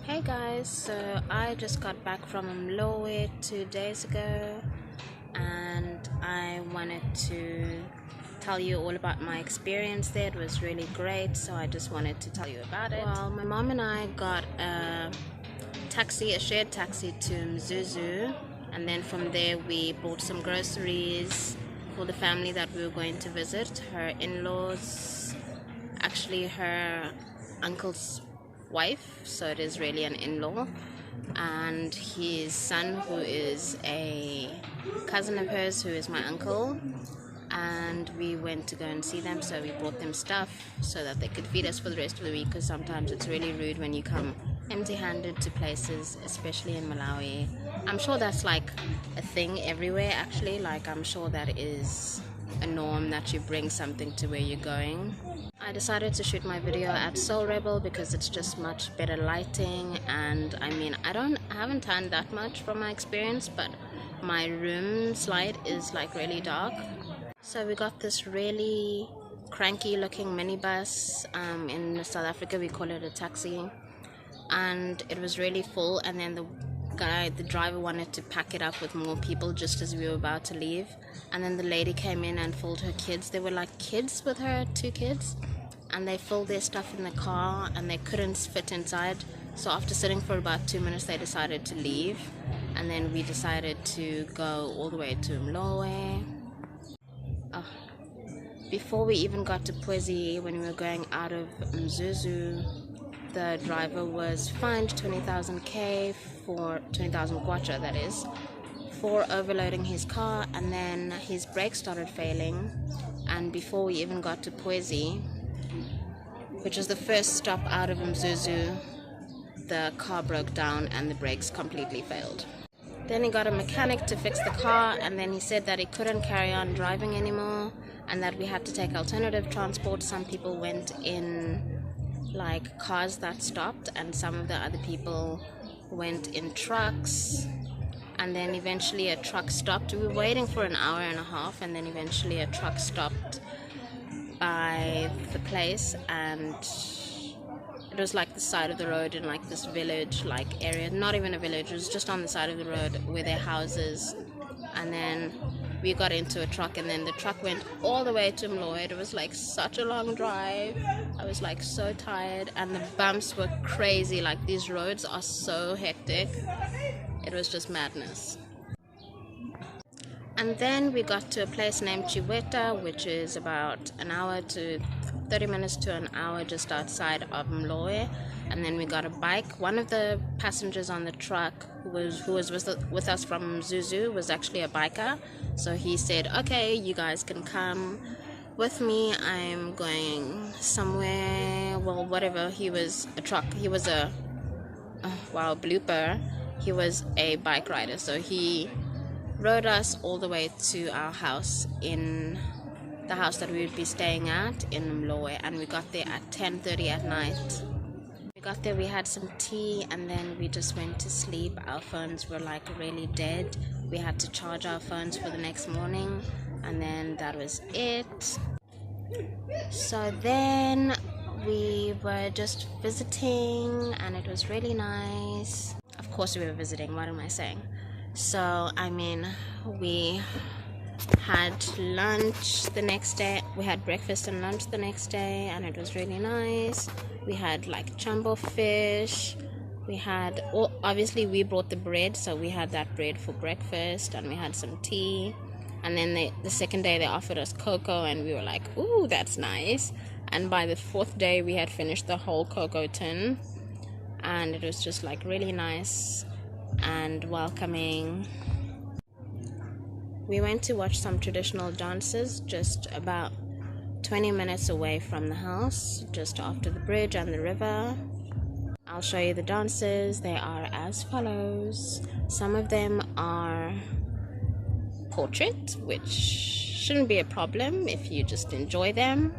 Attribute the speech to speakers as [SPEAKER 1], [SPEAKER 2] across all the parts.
[SPEAKER 1] Hey guys, so I just got back from Mlowe 2 days ago and I wanted to tell you all about my experience there. It was really great, so I just wanted to tell you about it. Well, my mom and I got a shared taxi to Mzuzu, and then from there we bought some groceries for the family that we were going to visit. Her in-laws, actually her uncle's wife, so it is really an in-law, and his son, who is a cousin of hers, who is my uncle, and we went to go and see them. So we bought them stuff so that they could feed us for the rest of the week, because sometimes it's really rude when you come empty-handed to places, especially in Malawi. I'm sure that's like a thing everywhere actually, like I'm sure that is a norm that you bring something to where you're going. I decided to shoot my video at Soul Rebel because it's just much better lighting, and I mean I haven't turned that much from my experience, but my room's light is like really dark. So we got this really cranky looking minibus. In South Africa we call it a taxi, and it was really full, and then the driver wanted to pack it up with more people just as we were about to leave, and then the lady came in and filled her kids. There were like kids with her, 2 kids, and they filled their stuff in the car and they couldn't fit inside. So after sitting for about 2 minutes they decided to leave, and then we decided to go all the way to Mlowe. Before we even got to Pwezi, when we were going out of Mzuzu, the driver was fined 20,000 kwacha, that is, for overloading his car, and then his brakes started failing, and before we even got to Pwezi, which was the first stop out of Mzuzu, the car broke down and the brakes completely failed. Then he got a mechanic to fix the car, and then he said that he couldn't carry on driving anymore and that we had to take alternative transport. Some people went in like cars that stopped, and some of the other people went in trucks, and then eventually a truck stopped. We were waiting for an hour and a half, and then eventually a truck stopped by the place, and it was like the side of the road in like this village like area, not even a village, it was just on the side of the road where their houses. And then we got into a truck, and then the truck went all the way to Mlowe. It was like such a long drive. I was like so tired, and the bumps were crazy. Like these roads are so hectic. It was just madness. And then we got to a place named Chiweta, which is about an hour to 30 minutes to an hour just outside of Mlowe. And then we got a bike. One of the passengers on the truck who was with us from Mzuzu was actually a biker. So he said, okay, you guys can come with me. I'm going somewhere. Well, whatever. He was a truck. He was a wow, blooper. He was a bike rider. So he rode us all the way to our house, in the house that we would be staying at in Mlowe, and we got there at 10:30 at night. We got there, we had some tea, and then we just went to sleep. Our phones were like really dead. We had to charge our phones for the next morning, and then that was it. So then we were just visiting, and it was really nice. Of course we were visiting, what am I saying? So I mean, we had lunch the next day. We had breakfast and lunch the next day, and it was really nice. We had like Chambo fish. We had, obviously we brought the bread, so we had that bread for breakfast, and we had some tea. And then the second day they offered us cocoa, and we were like, ooh, that's nice. And by the 4th day we had finished the whole cocoa tin, and it was just like really nice and welcoming. We went to watch some traditional dances just about 20 minutes away from the house, just after the bridge and the river. I'll show you the dances. They are as follows. Some of them are portrait, which shouldn't be a problem if you just enjoy them.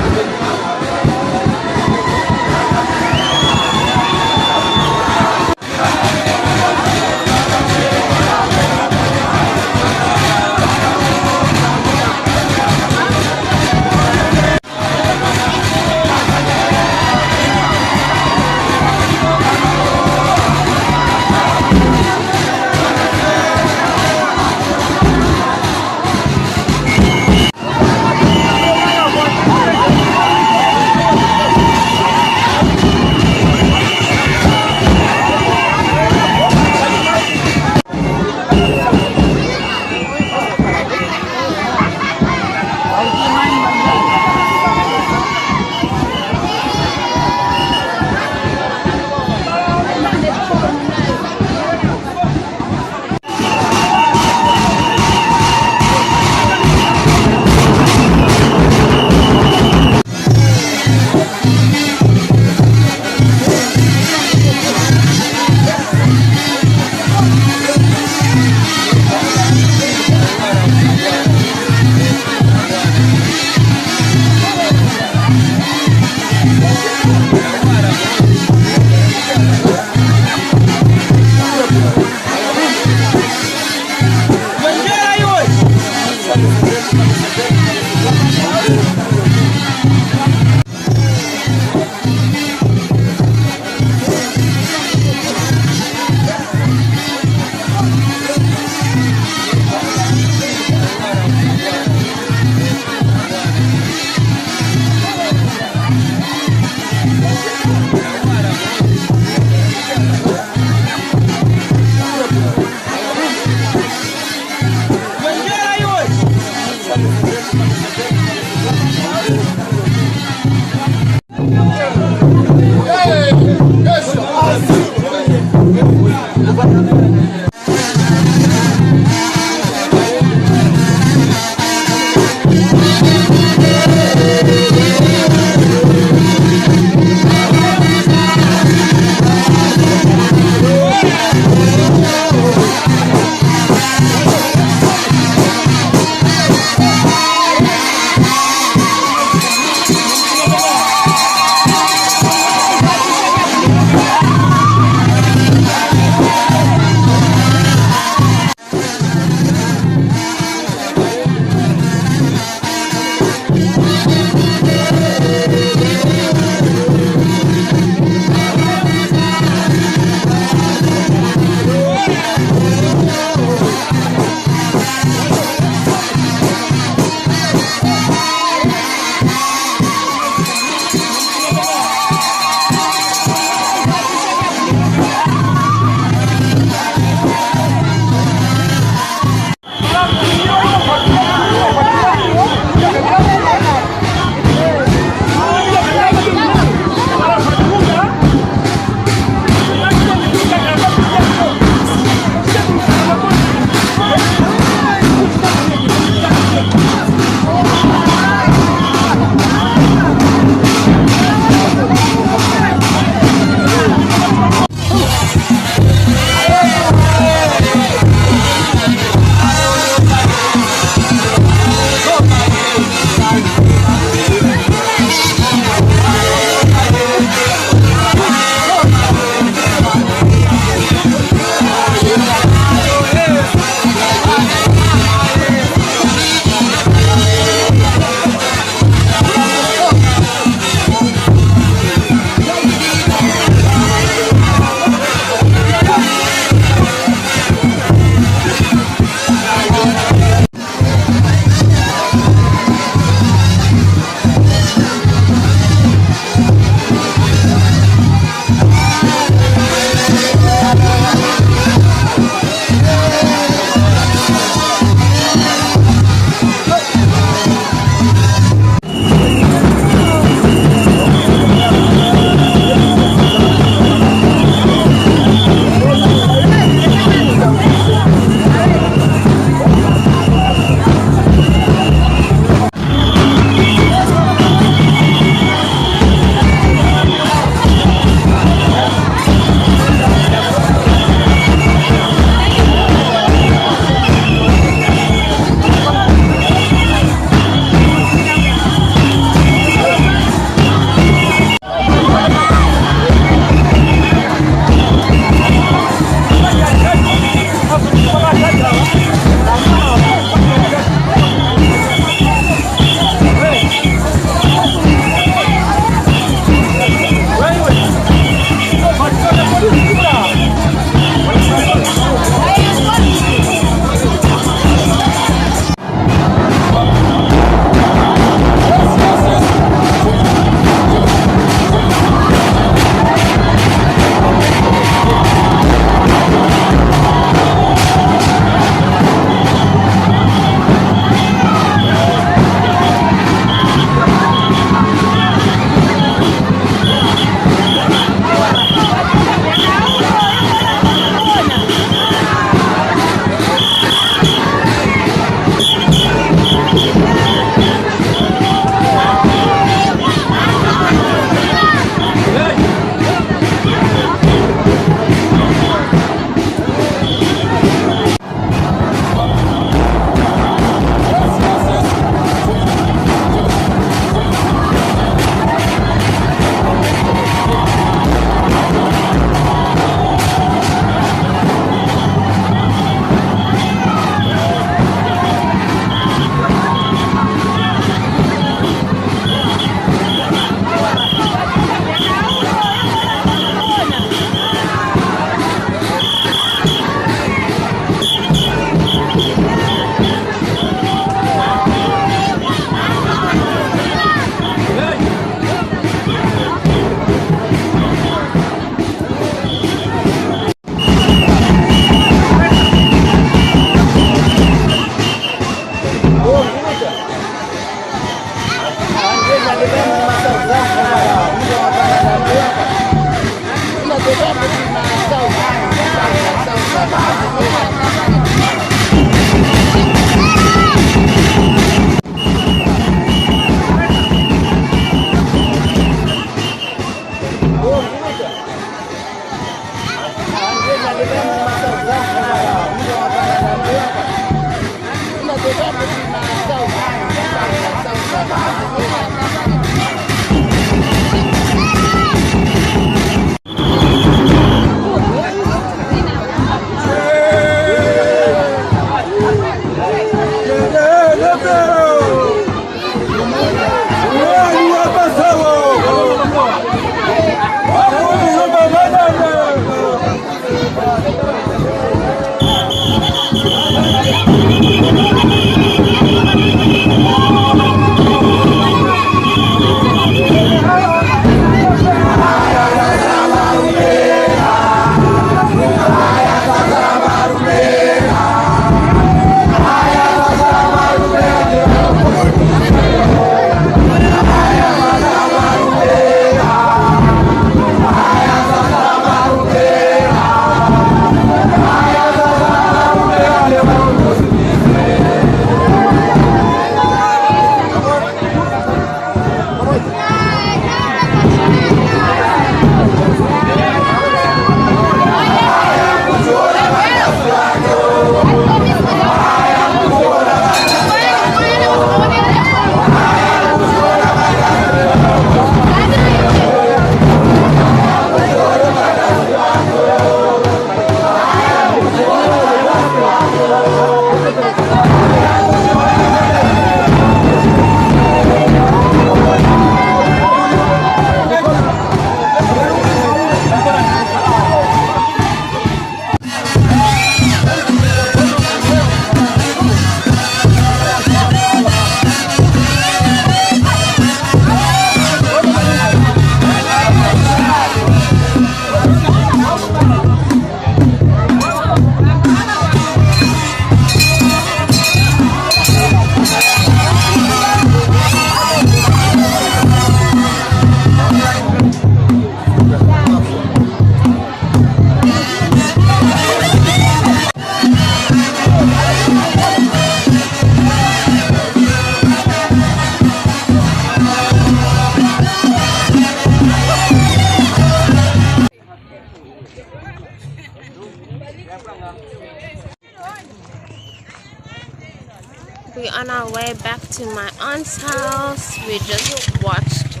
[SPEAKER 1] on our way back to my aunt's house. We just watched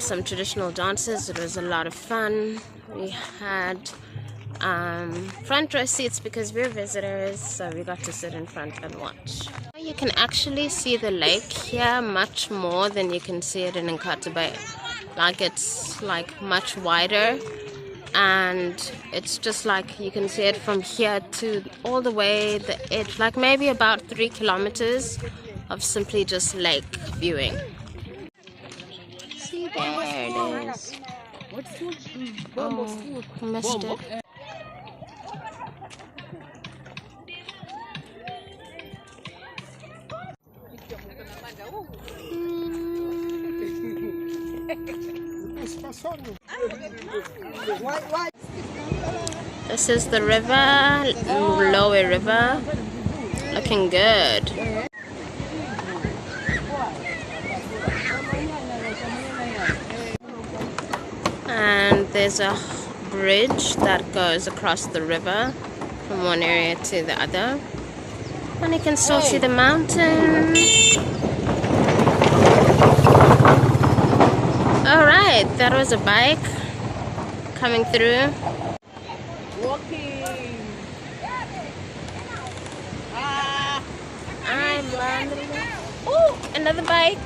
[SPEAKER 1] some traditional dances. It was a lot of fun. We had front row seats because we're visitors, so we got to sit in front and watch. You can actually see the lake here much more than you can see it in Nkata Bay. Like, it's like much wider, and it's just like you can see it from here to all the way the edge, like maybe about 3 kilometers of simply just lake viewing. See, there it is. Oh, missed it. This is the river, Mlowe River, looking good. And there's a bridge that goes across the river from one area to the other. And you can still see the mountain. Alright, that was a bike coming through.
[SPEAKER 2] Walking.
[SPEAKER 1] I'm landing. Oh, another bike.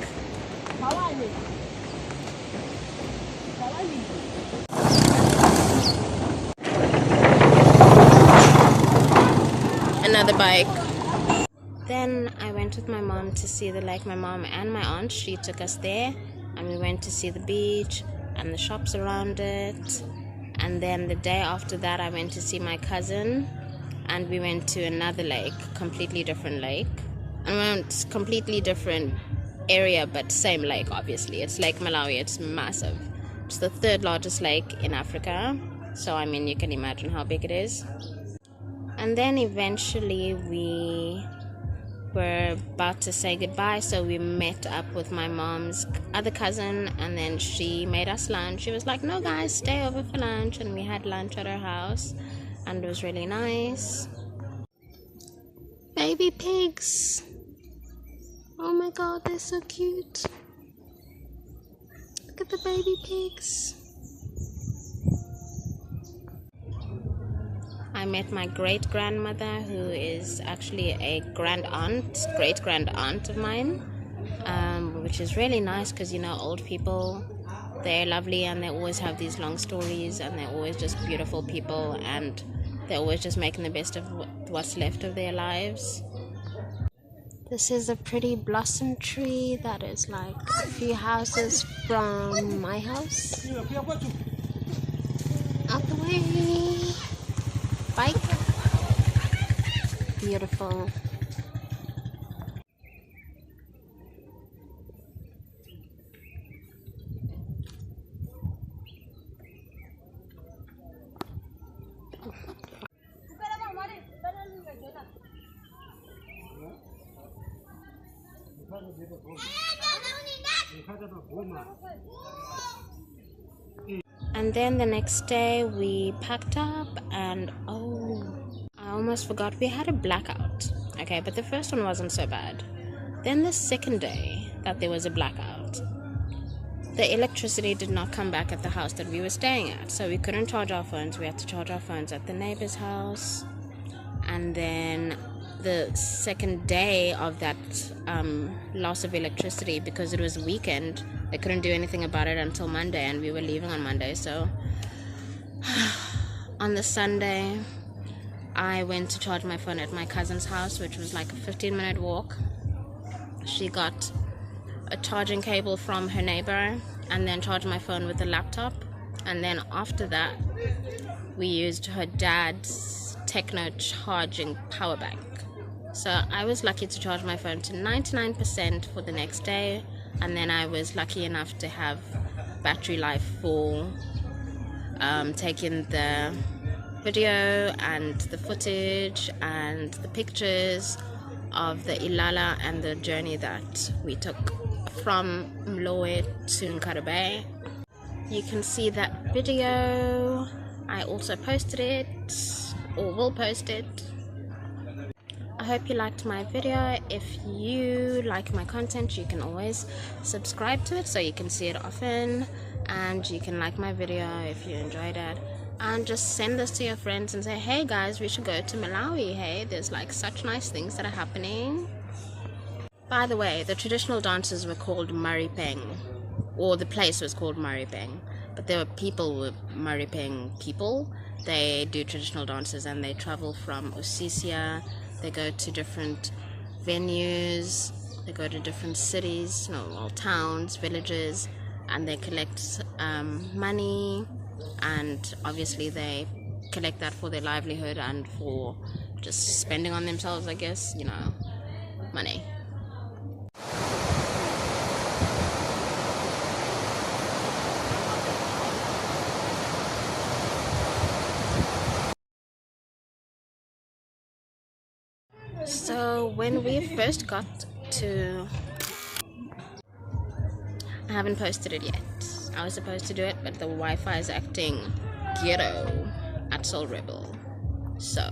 [SPEAKER 1] Another bike. Then I went with my mom to see the lake. My mom and my aunt, she took us there, and we went to see the beach and the shops around it. And then the day after that, I went to see my cousin, and we went to another lake, completely different lake. And we went completely different area, but same lake, obviously. It's Lake Malawi. It's massive. It's the 3rd largest lake in Africa. So, I mean, you can imagine how big it is. And then eventually we were about to say goodbye, so we met up with my mom's other cousin, and then she made us lunch. She was like, no guys, stay over for lunch, and we had lunch at her house, and it was really nice. Baby pigs. Oh my god, they're so cute. Look at the baby pigs. I met my great-grandmother, who is actually a great-grand aunt of mine, which is really nice because, you know, old people, they're lovely and they always have these long stories, and they're always just beautiful people, and they're always just making the best of what's left of their lives. This is a pretty blossom tree that is like a few houses from my house. Out the way. Bike. Beautiful. And then the next day we packed up, and oh, I almost forgot, we had a blackout. Okay, but the first one wasn't so bad. Then the second day that there was a blackout, the electricity did not come back at the house that we were staying at, so we couldn't charge our phones. We had to charge our phones at the neighbor's house. And then the second day of that loss of electricity, because it was a weekend, they couldn't do anything about it until Monday, and we were leaving on Monday. So on the Sunday, I went to charge my phone at my cousin's house, which was like a 15-minute walk. She got a charging cable from her neighbor and then charged my phone with a laptop. And then after that, we used her dad's Techno charging power bank. So I was lucky to charge my phone to 99% for the next day, and then I was lucky enough to have battery life for taking the video and the footage and the pictures of the Ilala and the journey that we took from Mlowe to Nkata Bay. You can see that video. I also posted it, or will post it. I hope you liked my video. If you like my content, you can always subscribe to it so you can see it often, and you can like my video if you enjoyed it, and just send this to your friends and say, hey guys, we should go to Malawi. Hey, there's like such nice things that are happening. By the way, the traditional dances were called Maripeng, or the place was called Maripeng, but there were people with Maripeng people. They do traditional dances and they travel from Osisia. They go to different venues, they go to different cities, towns, villages, and they collect money, and obviously they collect that for their livelihood and for just spending on themselves, I guess, money. So when we first got to, I haven't posted it yet. I was supposed to do it, but the Wi-Fi is acting ghetto at Soul Rebel. So